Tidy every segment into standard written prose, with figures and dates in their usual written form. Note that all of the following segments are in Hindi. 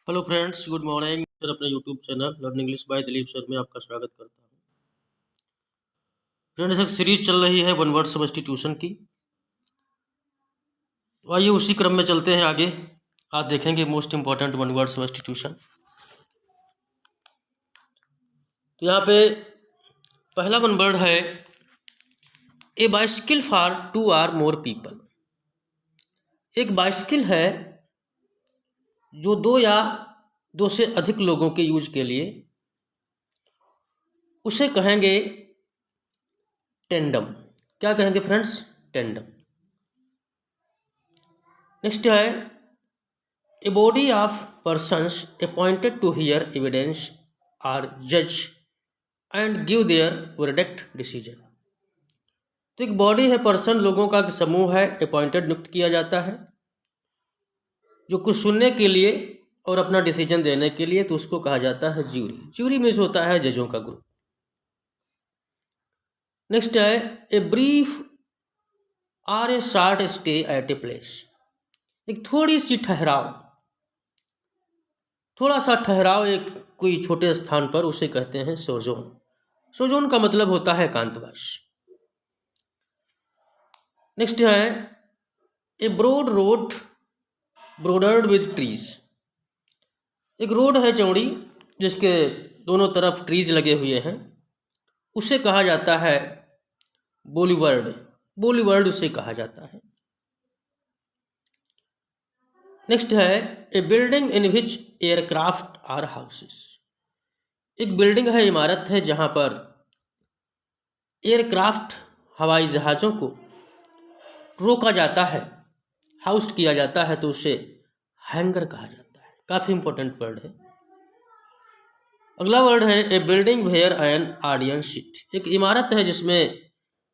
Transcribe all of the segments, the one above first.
Hello friends, good morning. Sir अपने YouTube channel learn English by Dilip sir में आपका स्वागत करता हूँ। फ्रेंड्स, एक सीरीज चल रही है वन वर्ड सब्स्टिट्यूशन की। तो आइए उसी क्रम में चलते हैं आगे। आज देखेंगे most important one word substitution. तो यहाँ पे पहला वन वर्ड है a bicycle for 2 or more people. एक बाइसिकल है जो 2 या 2 से अधिक लोगों के यूज के लिए, उसे कहेंगे टेंडम। क्या कहेंगे फ्रेंड्स? टेंडम। नेक्स्ट है a body of persons appointed to hear evidence or judge and give their verdict decision। तो एक बॉडी है, पर्सन लोगों का समूह है, अपॉइंटेड नियुक्त किया जाता है जो कुछ सुनने के लिए और अपना डिसीजन देने के लिए, तो उसको कहा जाता है ज्यूरी। ज्यूरी मीन्स होता है जजों का ग्रुप। नेक्स्ट है ए ब्रीफ और ए short stay at a place. एक थोड़ी सी ठहराव, थोड़ा सा ठहराव एक कोई छोटे स्थान पर, उसे कहते हैं सोजोन। सोजोन का मतलब होता है एकांतवास। नेक्स्ट है a broad road bordered with trees. एक रोड है चौड़ी जिसके दोनों तरफ ट्रीज लगे हुए हैं, उसे कहा जाता है बोलीवर्ड। बोलीवर्ड उसे कहा जाता है। नेक्स्ट है a building in which aircraft are houses. एक बिल्डिंग है, इमारत है, जहां पर एयरक्राफ्ट हवाई जहाज़ों को रोका जाता है, हाउस्ड किया जाता है, तो उसे हैंगर कहा जाता है। काफ़ी इंपॉर्टेंट वर्ड है। अगला वर्ड है a building where an audience sit. एक इमारत है जिसमें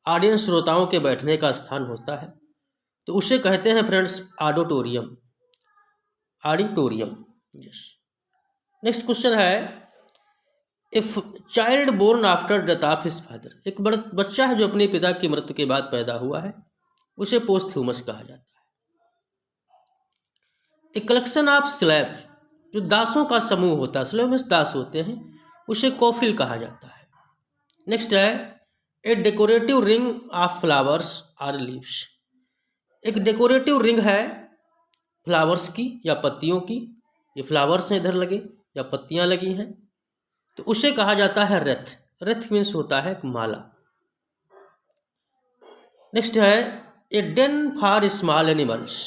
ऑडियंस, श्रोताओं के बैठने का स्थान होता है, तो उसे कहते हैं friends auditorium. Auditorium, yes. Next question है if child born after death of his father. एक बच्चा है जो अपने पिता की मृत्यु के बाद पैदा हुआ है, उसे पोस्थ्यूमस कहा जाता है। ए कलेक्शन ऑफ स्लैब्स, जो दासों का समूह होता है, स्लैब में दास होते हैं, उसे कॉफिल कहा जाता है। नेक्स्ट है ए डेकोरेटिव रिंग ऑफ फ्लावर्स और लीव्स। एक डेकोरेटिव रिंग है फ्लावर्स की या पत्तियों की। ये फ्लावर्स हैं इधर लगे या पत्तियां लगी हैं, तो उसे कहा जाता है रथ। रथ मीन्स होता है एक माला। नेक्स्ट है ए डेन फॉर स्मॉल एनिमल्स।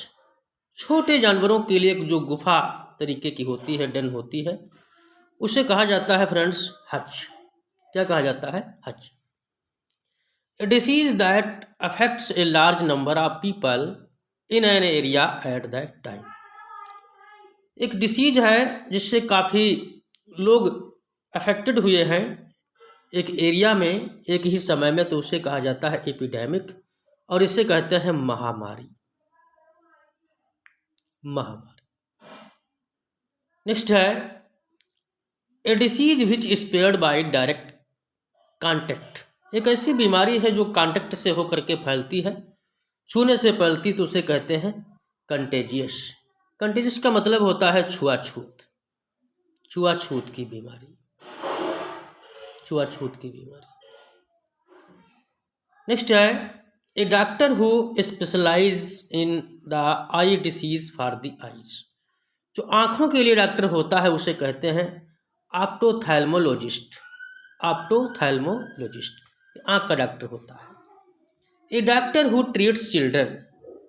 छोटे जानवरों के लिए जो गुफा तरीके की होती है, डेन होती है, उसे कहा जाता है फ्रेंड्स हच। क्या कहा जाता है? Hutch. A disease that affects a large number of people in an area at that time. एक डिसीज है जिससे काफ़ी लोग अफेक्टेड हुए हैं एक एरिया में एक ही समय में, तो उसे कहा जाता है एपिडेमिक, और इसे कहते हैं महामारी। महामारी। नेक्स्ट है ए disease which spread by direct contact. एक ऐसी बीमारी है जो कांटेक्ट से होकर के फैलती है, छूने से फैलती, तो उसे कहते हैं कंटेजियस। कंटेजियस का मतलब होता है छुआछूत। छुआछूत की बीमारी, छुआछूत की बीमारी। नेक्स्ट है a doctor who specialise in the eye disease for the eyes. जो आँखों के लिए डॉक्टर होता है उसे कहते हैं ऑप्टोथैल्मोलॉजिस्ट। ऑप्टोथैल्मोलॉजिस्ट आँख का डॉक्टर होता है। A doctor who treats children,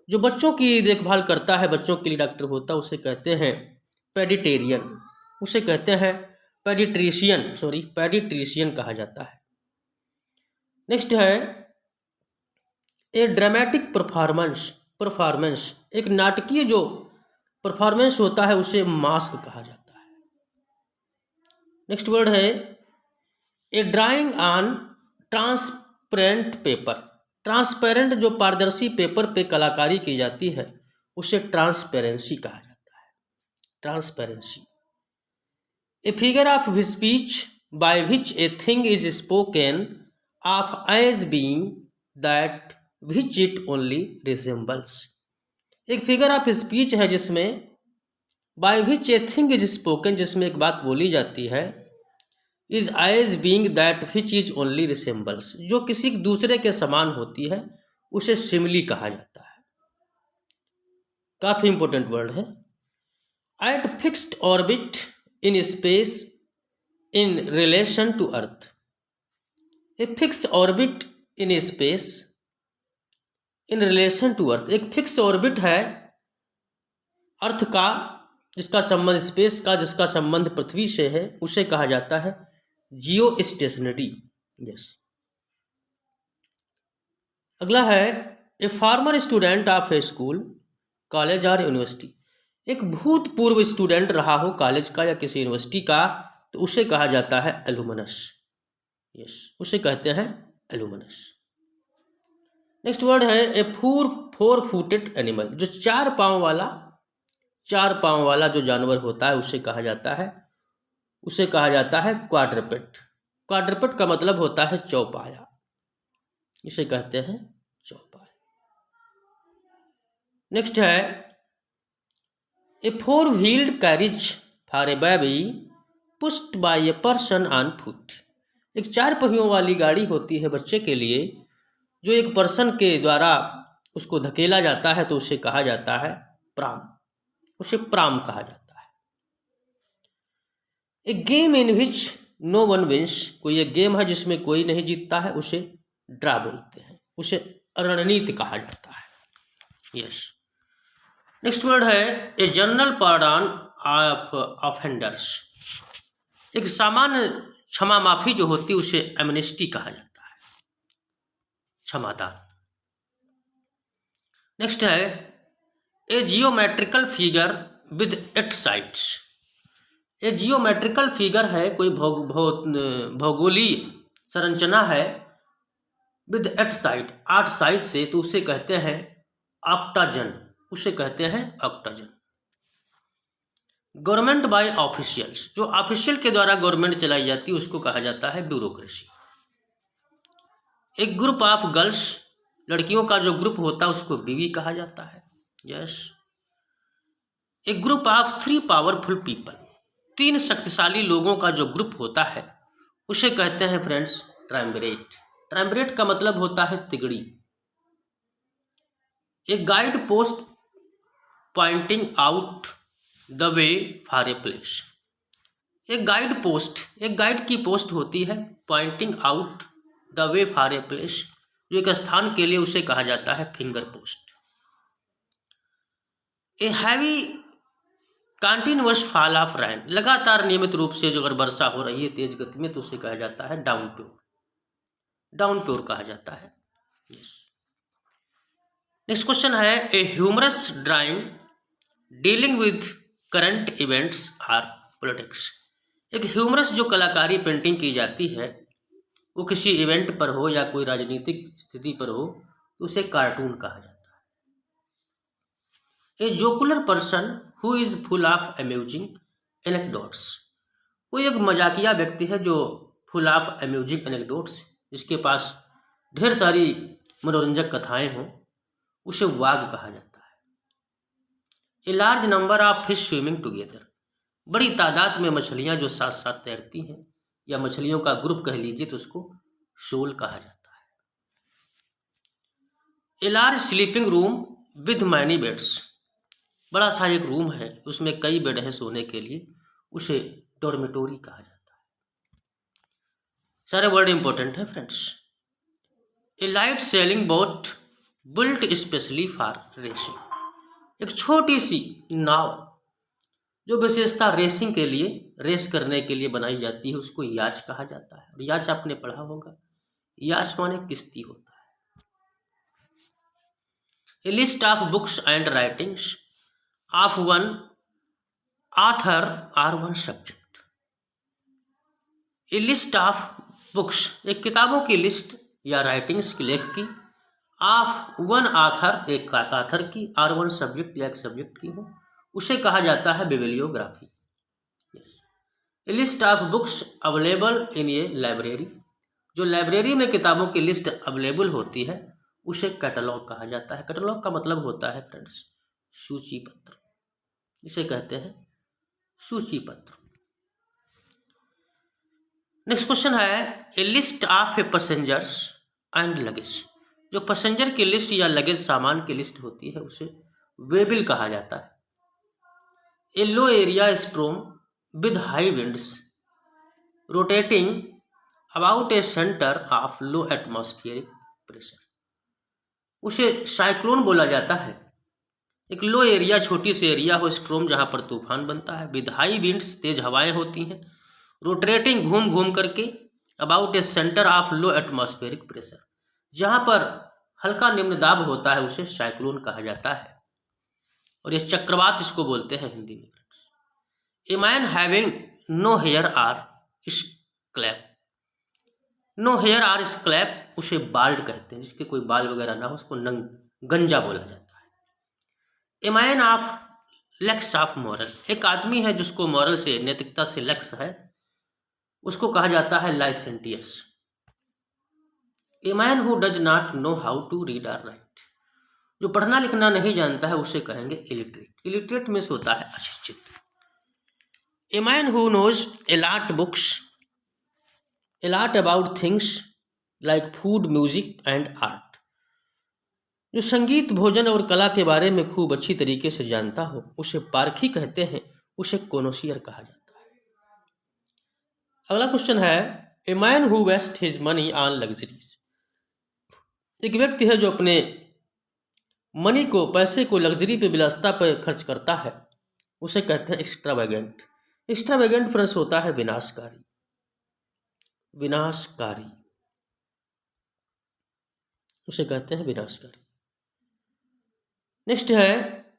जो बच्चों की देखभाल करता है, बच्चों के लिए डॉक्टर होता है, उसे कहते हैं पेडिटेरियन। उसे कहते हैं पेडिट्रिशियन कहा जाता है। नेक्स्ट है ए ड्रामेटिक परफॉर्मेंस। एक नाटकीय जो परफॉर्मेंस होता है उसे मास्क कहा जाता है। नेक्स्ट वर्ड है a drawing on transparent paper. Transparent जो पारदर्शी पेपर पे कलाकारी की जाती है, उसे ट्रांसपेरेंसी कहा जाता है। Transparency. A figure of speech by which a thing is spoken of as being that which it only resembles. एक फिगर ऑफ स्पीच है जिसमें by which a thing is spoken, जिसमें एक बात बोली जाती है, is eyes being that which is only resembles, जो किसी दूसरे के समान होती है उसे सिमिली कहा जाता है। काफी इंपॉर्टेंट वर्ड है। At fixed orbit in space in relation to earth, a fix orbit in space in relation to earth, एक फिक्स ऑर्बिट है अर्थ का, जिसका संबंध स्पेस का, जिसका संबंध पृथ्वी से है, उसे कहा जाता है जियो स्टेशनरी। यस। अगला है a farmer student of A school, college और यूनिवर्सिटी, एक भूतपूर्व स्टूडेंट रहा हो कॉलेज का या किसी यूनिवर्सिटी का, तो उसे कहा जाता है एलुमनस। यस, उसे कहते हैं एलुमनस। नेक्स्ट वर्ड है ए फोर फुटेड एनिमल, जो चार पांव वाला जो जानवर होता है उसे कहा जाता है क्वाड्रपेट। क्वाड्रपेट का मतलब होता है चौपाया, इसे कहते हैं चौपाया। नेक्स्ट है a four wheeled carriage for a baby pushed by a person on foot, एक चार पहियों वाली गाड़ी होती है बच्चे के लिए, जो एक पर्सन के द्वारा उसको धकेला जाता है, तो उसे कहा जाता है प्राम, उसे प्राम कहा जाता है। A game in which no one wins, कोई एक गेम है जिसमें कोई नहीं जीतता है, उसे ड्रा बोलते हैं, उसे रणनीति कहा जाता है। यस। नेक्स्ट वर्ड है a general pardon of offenders, एक सामान्य क्षमा माफी जो होती है उसे एमनेस्टी कहा जाता है, क्षमादान। नेक्स्ट है a geometrical figure with 8 sides, a geometrical figure है, कोई भौगोलीय संरचना है, विद 8 साइड, 8 साइड से, तो उसे कहते हैं ऑक्टाजन, उसे कहते हैं ऑक्टाजन। गवर्नमेंट बाय ऑफिशियल्स, जो ऑफिशियल के द्वारा गवर्नमेंट चलाई जाती है उसको कहा जाता है ब्यूरोक्रेसी। एक ग्रुप ऑफ गर्ल्स, लड़कियों का जो ग्रुप होता है उसको बीवी कहा जाता है। यस। एक ग्रुप ऑफ 3 पावरफुल पीपल, 3 शक्तिशाली लोगों का जो ग्रुप होता है उसे कहते हैं फ्रेंड्स ट्रायम्विरेट। ट्रायम्विरेट का मतलब होता है तिगड़ी। एक guide post pointing out the way for a place, एक गाइड पोस्ट, एक गाइड की पोस्ट होती है, pointing out the way for a place, जो एक स्थान के लिए, उसे कहा जाता है finger post. A heavy continuous fall of rain, लगातार नियमित रूप से जो अगर वर्षा हो रही है तेज गति में, तो उसे कहा जाता है डाउनपोर, डाउनपोर कहा जाता है। नेक्स्ट क्वेश्चन है a humorous drawing dealing with current events or politics, एक ह्यूमरस जो कलाकारी पेंटिंग की जाती है वो किसी इवेंट पर हो या कोई राजनीतिक स्थिति पर हो, तो उसे कार्टून कहा जाता है। A jocular person who is full of amusing anecdotes, कोई एक मजाकिया व्यक्ति है जो फुल ऑफ अम्यूजिंग एनेक्डोट्स, जिसके पास ढेर सारी मनोरंजक कथाएं हों, उसे वाग कहा जाता है। A large number of fish swimming together, बड़ी तादाद में मछलियां जो साथ साथ तैरती हैं, या मछलियों का ग्रुप कह लीजिए, तो उसको शोल कहा जाता है। A large sleeping room with many beds, बड़ा सा एक रूम है उसमें कई बेड हैं सोने के लिए, उसे डॉर्मेटोरी कहा जाता है। सारे वर्ड इंपॉर्टेंट है friends. A light sailing boat built specially for racing, एक छोटी सी नाव जो विशेषता रेसिंग के लिए, रेस करने के लिए बनाई जाती है, उसको याच कहा जाता है। और याच आपने पढ़ा होगा, याच माने किश्ती होता है। A list of books and writings of one author or one subject, a list of books, एक किताबों की लिस्ट या राइटिंग्स की, लेख की, ऑफ वन ऑथर, एक ऑथर की, और वन सब्जेक्ट या एक सब्जेक्ट की हो, उसे कहा जाता है bibliography. Yes. A list of books available in A library, जो लाइब्रेरी में किताबों की लिस्ट अवेलेबल होती है उसे कैटलॉग कहा जाता है। कैटलॉग का मतलब होता है फ्रेंड्स सूची पत्र, इसे कहते हैं सूची पत्र। नेक्स्ट क्वेश्चन है a list of a passengers and luggage. जो पैसेंजर की लिस्ट या लगेज सामान की लिस्ट होती है उसे वेबिल कहा जाता है। A low area storm with high winds rotating about a centre of low atmospheric pressure, उसे साइक्लोन बोला जाता है। एक लो एरिया, छोटी सी एरिया हो, स्ट्रोम जहाँ पर तूफान बनता है, विद हाई विंड्स तेज हवाएं होती हैं, रोटेटिंग घूम घूम करके, about a centre of low atmospheric pressure, जहाँ पर हल्का निम्न दाब होता है उसे साइक्लोन कहा जाता है। और ये चक्रवात इसको बोलते हैं हिंदी में। A man having no hair or scalp, no hair or scalp उसे बाल्ड कहते हैं, जिसके कोई बाल वगैरह ना हो उसको गंजा बोला जाता है। A man of lakhs of moral, एक आदमी है जिसको मॉरल से, नैतिकता से लैक्स है, उसको कहा जाता है licentious. A man who does not know how to read or write, जो पढ़ना लिखना नहीं जानता है उसे कहेंगे इलिटरेट। इलिटरेट मीन्स होता है अशिक्षित। A man who knows a lot books a lot about things like food, music and art, जो संगीत, भोजन और कला के बारे में खूब अच्छी तरीके से जानता हो उसे पारखी कहते हैं, उसे कोनोसियर कहा जाता है। अगला क्वेश्चन है a man who waste his money on luxuries, एक व्यक्ति है जो अपने मनी को, पैसे को लग्जरी पे, विलासिता पर खर्च करता है, उसे कहते हैं एक्स्ट्रावेगेंट। एक्स्ट्रावेगेंट फ्रेंड्स होता है विनाशकारी, विनाशकारी उसे कहते हैं विनाशकारी। नेक्स्ट है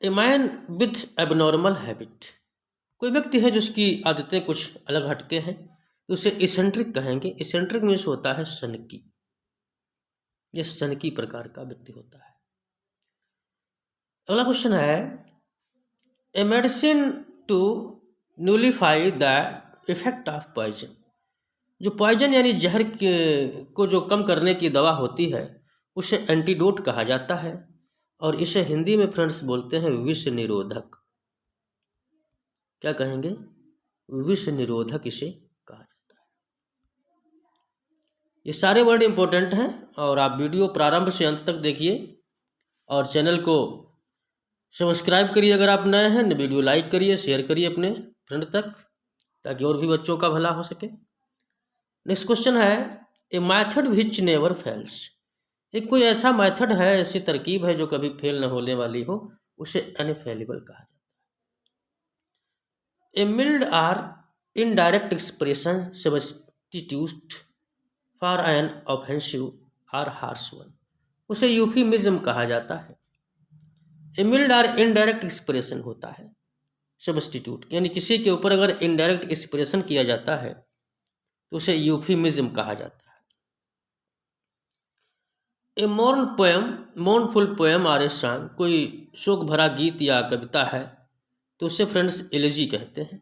a man with abnormal habit, कोई व्यक्ति है जिसकी आदतें कुछ अलग हटके हैं तो उसे इसेंट्रिक कहेंगे। इसेंट्रिक मीन्स होता है सनकी, यह सनकी प्रकार का व्यक्ति होता है। अगला क्वेश्चन है a medicine to nullify the effect of poison, जो पॉइजन यानी जहर को जो कम करने की दवा होती है उसे एंटीडोट कहा जाता है, और इसे हिंदी में फ्रेंड्स बोलते हैं विष निरोधक। क्या कहेंगे? विष निरोधक इसे कहा जाता है। ये सारे वर्ड इंपॉर्टेंट हैं और आप वीडियो प्रारंभ से अंत तक देखिए और चैनल को सब्सक्राइब करिए अगर आप नए हैं, वीडियो लाइक करिए, शेयर करिए अपने फ्रेंड तक ताकि और भी बच्चों का भला हो सके। नेक्स्ट क्वेश्चन है a method which never fails, एक कोई ऐसा मेथड है, ऐसी तरकीब है जो कभी फेल न होने वाली हो, उसे इनफेलिबल कहा जाता है। A mild or indirect expression substitute for an offensive or harsh one, उसे यूफिमिज्म कहा जाता है। A mild or indirect expression होता है सब्स्टिट्यूट, यानी किसी के ऊपर अगर इनडायरेक्ट एक्सप्रेशन किया जाता है तो उसे यूफिमिज्म कहा जाता है। A mourn poem, mournful poem or a song, कोई शोक भरा गीत या कविता है तो उसे फ्रेंड्स एलेजी कहते हैं,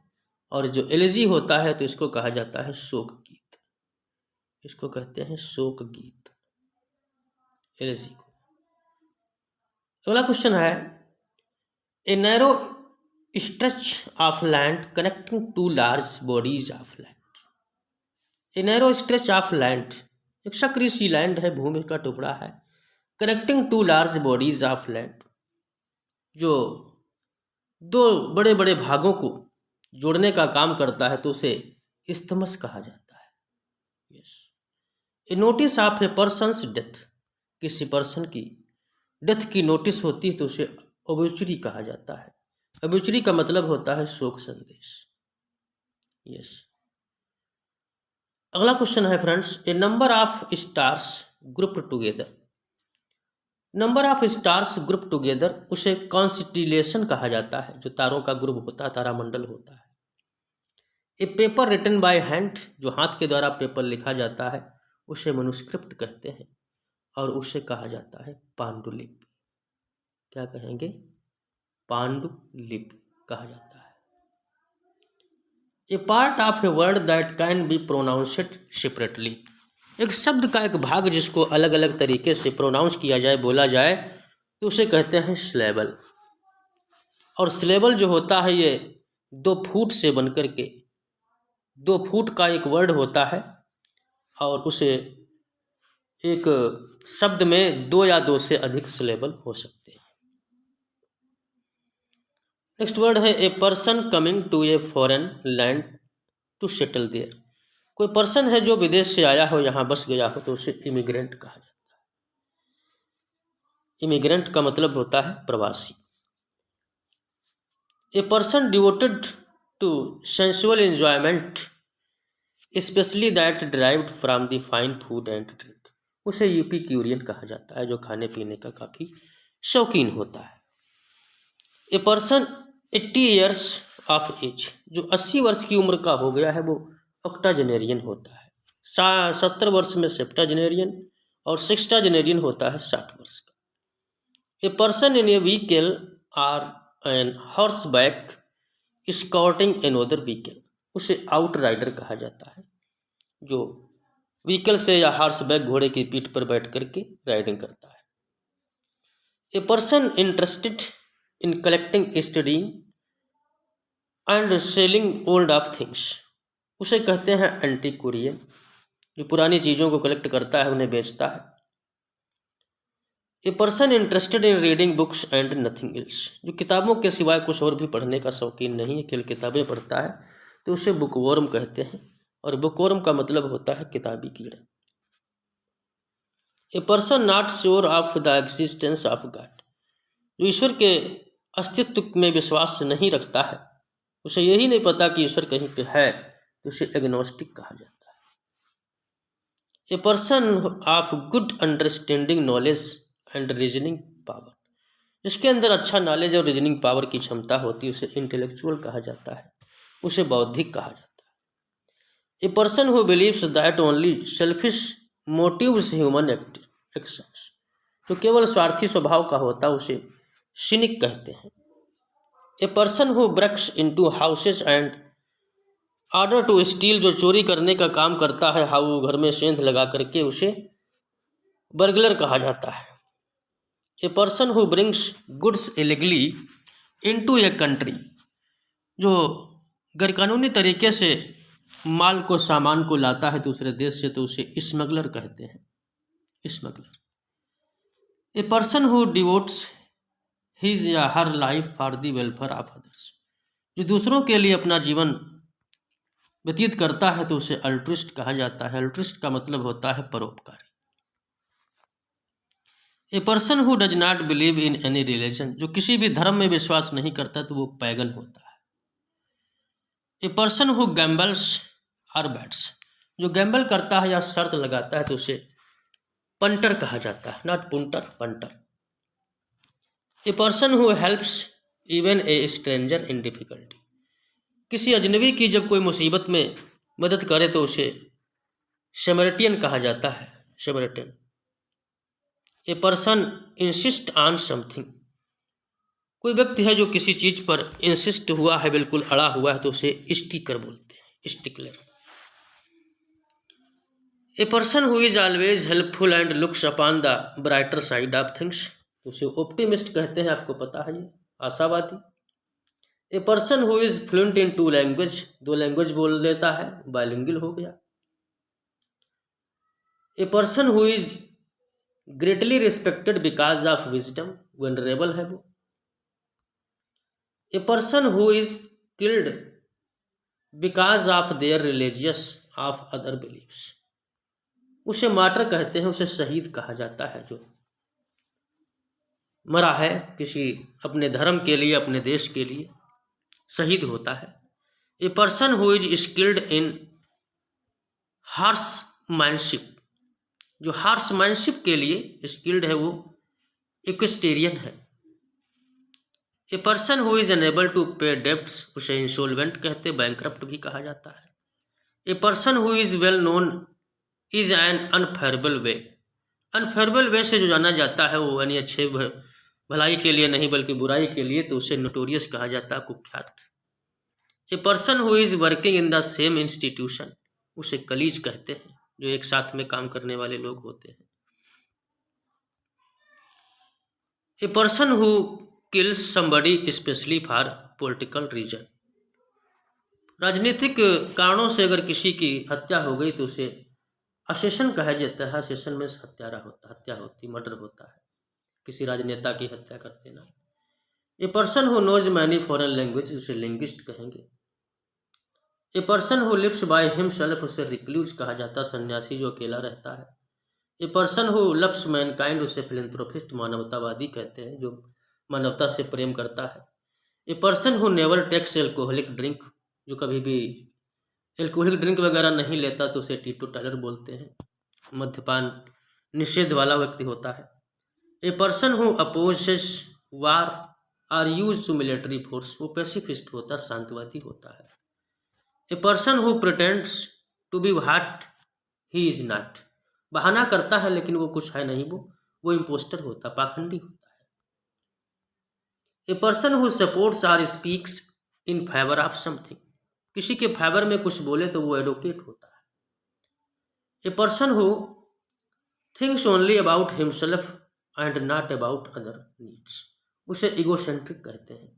और जो एलेजी होता है तो इसको कहा जाता है शोक गीत, इसको कहते हैं शोक गीत, एलेजी को। अगला क्वेश्चन है a narrow stretch of land connecting two large bodies of land, a narrow stretch of land, एक सक्रिय सी लैंड है, भूमि का टुकड़ा है, connecting two large bodies of land, जो दो बड़े बड़े भागों को जोड़ने का काम करता है तो उसे इस्थमस कहा जाता है। Yes. A notice of A persons death, किसी पर्सन की डेथ की नोटिस होती है तो उसे ओब्यूचरी कहा जाता है। ओब्यूचरी का मतलब होता है शोक संदेश। यस। अगला क्वेश्चन है friends A number of stars group together, number of stars group together उसे कॉन्स्टिलेशन कहा जाता है, जो तारों का ग्रुप होता है, तारामंडल होता है। ए पेपर रिटन बाय हैंड, जो हाथ के द्वारा पेपर लिखा जाता है उसे मनुस्क्रिप्ट कहते हैं, और उसे कहा जाता है पांडुलिपि। क्या कहेंगे? पांडुलिपि कहा जाता है। A part of a word that can be pronounced separately, एक शब्द का एक भाग जिसको अलग अलग तरीके से प्रोनाउंस किया जाए, बोला जाए तो उसे कहते हैं सिलेबल। और सिलेबल जो होता है ये 2 फुट से बनकर के 2 फुट का एक वर्ड होता है और उसे एक शब्द में 2 या 2 से अधिक सिलेबल हो सकते हैं। नेक्स्ट वर्ड है a person coming to a foreign land to settle there. कोई पर्सन है जो विदेश से आया हो, यहाँ बस गया हो, तो उसे इमिग्रेंट कहा जाता है। इमिग्रेंट का मतलब होता है प्रवासी। A person devoted to sensual enjoyment specially that derived from the fine food and drink. उसे यूपिक्यूरियन कहा जाता है, जो खाने पीने का काफ़ी शौकीन होता है। A person 80 years of age, जो 80 वर्ष की उम्र का हो गया है, वो ऑक्टाजेनेरियन होता है। 70 वर्ष में सेप्टाजेनेरियन और सिक्सटाजेनेरियन होता है 60 वर्ष का। A person in a vehicle or an horseback escorting another vehicle, उसे आउटराइडर कहा जाता है, जो व्हीकल से या हॉर्सबैक घोड़े की पीठ पर बैठ करके राइडिंग करता है। A person interested in collecting, studying and selling old of things, उसे कहते हैं एंटीक्वेरियन, जो पुरानी चीज़ों को कलेक्ट करता है, उन्हें बेचता है। A person interested in reading books and nothing else, जो किताबों के सिवाय कुछ और भी पढ़ने का शौकीन नहीं है, केवल किताबें पढ़ता है, तो उसे बुकवर्म कहते हैं, और बुकवर्म का मतलब होता है किताबी कीड़ा। A person not sure of the existence of God, जो ईश्वर के अस्तित्व में विश्वास नहीं रखता है, उसे यही नहीं पता कि ईश्वर कहीं पे है, तो उसे एग्नोस्टिक कहा जाता है। A person of good understanding, knowledge and reasoning power, जिसके अंदर अच्छा नॉलेज और रीजनिंग पावर की क्षमता होती है, उसे इंटेलेक्चुअल कहा जाता है, उसे बौद्धिक कहा जाता है। A person who believes that only selfish motives human actions, जो केवल स्वार्थी स्वभाव का होता है, उसे सिनिक कहते हैं। A person who breaks into houses and order to steal, जो चोरी करने का काम करता है, हाउ घर में सेंध लगा करके, उसे बर्गलर कहा जाता है। A person who brings goods illegally into a country, जो गैरकानूनी तरीके से माल को, सामान को लाता है दूसरे देश से, तो उसे स्मगलर कहते हैं, smuggler. A person who devotes his या her life for the welfare of others, जो दूसरों के लिए अपना जीवन व्यतीत करता है, तो उसे अल्ट्रिस्ट कहा जाता है। अल्ट्रिस्ट का मतलब होता है परोपकारी। ए person who does not believe in any religion, जो किसी भी धर्म में विश्वास नहीं करता, तो वो पैगन होता है। A person who gambles or bets, जो गैम्बल करता है या शर्त लगाता है, तो उसे पंटर कहा जाता है, not punter, punter. A person who helps even a stranger in difficulty, किसी अजनबी की जब कोई मुसीबत में मदद करे, तो उसे सेमरिटियन कहा जाता है, Samaritan. A person insist on something, कोई व्यक्ति है जो किसी चीज पर इंसिस्ट हुआ है, बिल्कुल अड़ा हुआ है, तो उसे स्टिकर बोलते हैं, stickler. A person who is always helpful and looks upon the brighter side of things, तो उसे ऑप्टिमिस्ट कहते हैं, आपको पता है, ये आशावादी। A person who is fluent in 2 language, 2 language बोल लेता है, बायलिंगुअल हो गया। A person who is greatly respected because of wisdom, venerable है वो। A person who is killed because of their religious of other beliefs, उसे मार्टर कहते हैं, उसे शहीद कहा जाता है, जो मरा है किसी अपने धर्म के लिए, अपने देश के लिए शहीद होता है। A person who is skilled in horsemanship, जो हार्समैनशिप के लिए स्किल्ड है, वो इक्वेस्टेरियन है। A person who is unable to pay debts, उसे इंसॉल्वेंट कहते, बैंकरप्ट भी कहा जाता है। A person who is well known is an unfavourable way, unfavourable way से जो जाना जाता है, वो यानी अच्छे भलाई के लिए नहीं बल्कि बुराई के लिए, तो उसे नोटोरियस कहा जाता है, कुख्यात। ए person who is working in the same institution, उसे कलीज कहते हैं, जो एक साथ में काम करने वाले लोग होते हैं। A person who kills somebody specially for political reason, राजनीतिक कारणों से अगर किसी की हत्या हो गई तो उसे असेशन कहा जाता है। असेशन में हत्या होती, मर्डर होता है, किसी राजनेता की हत्या कर देना। A person who knows many foreign language उसे लिंग्विस्ट कहेंगे। A person who lives by himself उसे रिक्लूज कहा जाता है, सन्यासी जो अकेला रहता है। A person who loves mankind उसे फिलैंथ्रोपिस्ट मानवतावादी कहते हैं, जो मानवता से प्रेम करता है। A person who never takes alcoholic drink, जो कभी भी एल्कोहलिक ड्रिंक वगैरह नहीं लेता तो उसे टीटोटालर बोलते हैं, मद्यपान निषेध वाला व्यक्ति होता है। A person who opposes war or use to military force, वो पैसिफिस्ट होता, शांतिवादी होता है। A person who pretends to be what he is not, बहाना करता है लेकिन वो कुछ है नहीं, वो इम्पोस्टर होता, पाखंडी होता है। A person who supports or speaks in favour of something, किसी के फेवर में कुछ बोले तो वो एडवोकेट होता है। A person who thinks only about himself and not about other needs, उसे इगोसेंट्रिक कहते हैं।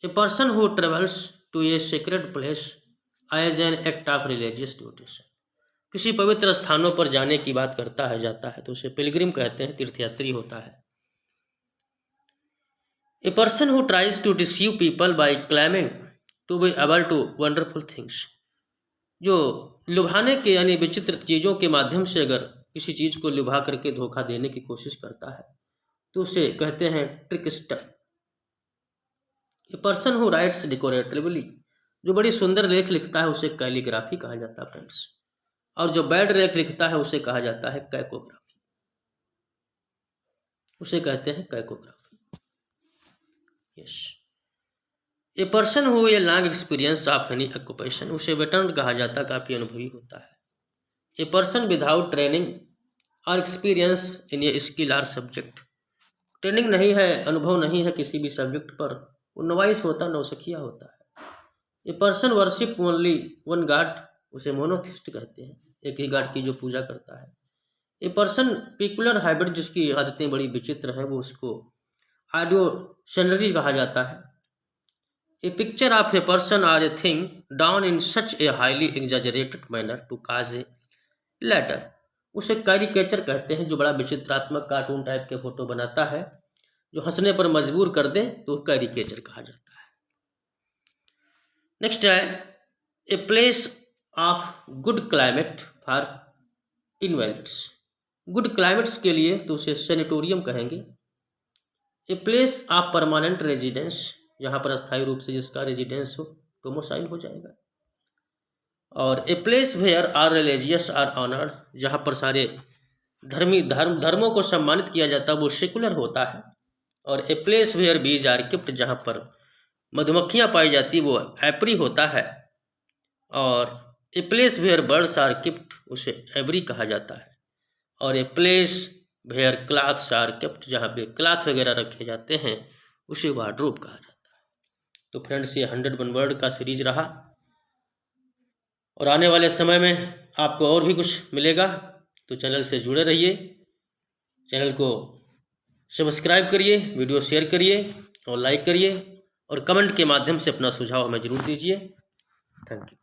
A person who travels to a sacred place as an act of religious duties, किसी पवित्र स्थानों पर जाने की बात करता है, जाता है तो उसे पिलग्रिम कहते हैं, तीर्थयात्री होता है। A person who tries to deceive people by claiming to be able to wonderful things, जो लुभाने के यानी विचित्र चीज़ों के माध्यम से अगर किसी चीज़ को लुभा करके धोखा देने की कोशिश करता है तो उसे कहते हैं ट्रिकस्टर। ए पर्सन हु राइट्स डेकोरेटिवली, जो बड़ी सुंदर लेख लिखता है उसे कैलीग्राफी कहा जाता है फ्रेंड्स, और जो बैड लेख लिखता है उसे कहा जाता है कैकोग्राफी, उसे कहते हैं cacography. Yes. A person who a long experience of any occupation, उसे वेटरन कहा जाता है, काफ़ी अनुभवी होता है। ए पर्सन विदाउट ट्रेनिंग और experience in a skill or subject, training नहीं है, अनुभव नहीं है किसी भी सब्जेक्ट पर, वो नवाइस होता, नौसखिया होता है। A person worship only one God, उसे मोनोथिस्ट कहते हैं, एक ही गॉड की जो पूजा करता है। ए पर्सन पिकुलर हैबिट, जिसकी आदतें बड़ी विचित्र हैं, वो उसको आइडियोशनरी कहा जाता है। A picture of a person or a thing down in such a highly exaggerated manner to cause a laughter, उसे कैरिकेचर कहते हैं, जो बड़ा विचित्रात्मक कार्टून टाइप के फोटो बनाता है, जो हंसने पर मजबूर कर दे तो कैरिकेचर कहा जाता है। नेक्स्ट है a place of good climate for invalids, good climates के लिए तो उसे सेनेटोरियम कहेंगे। A place of permanent residence, जहाँ पर अस्थायी रूप से जिसका रेजिडेंस हो डोमिसाइल हो जाएगा। और a place where are religious are honoured, जहाँ पर सारे धर्मों को सम्मानित किया जाता है, वो सेकुलर होता है। और a place where bees are kept, जहाँ पर मधुमक्खियाँ पाई जाती वो एपरी होता है। और a place where birds are kept, उसे एवरी कहा जाता है। और a place where clothes are kept, जहाँ पे क्लॉथ वगैरह रखे जाते हैं उसे वार्डरोब कहा जाता है। तो फ्रेंड्स, ये 101 वर्ड का सीरीज रहा, और आने वाले समय में आपको और भी कुछ मिलेगा, तो चैनल से जुड़े रहिए, चैनल को सब्सक्राइब करिए, वीडियो शेयर करिए और लाइक करिए, और कमेंट के माध्यम से अपना सुझाव हमें ज़रूर दीजिए। Thank you.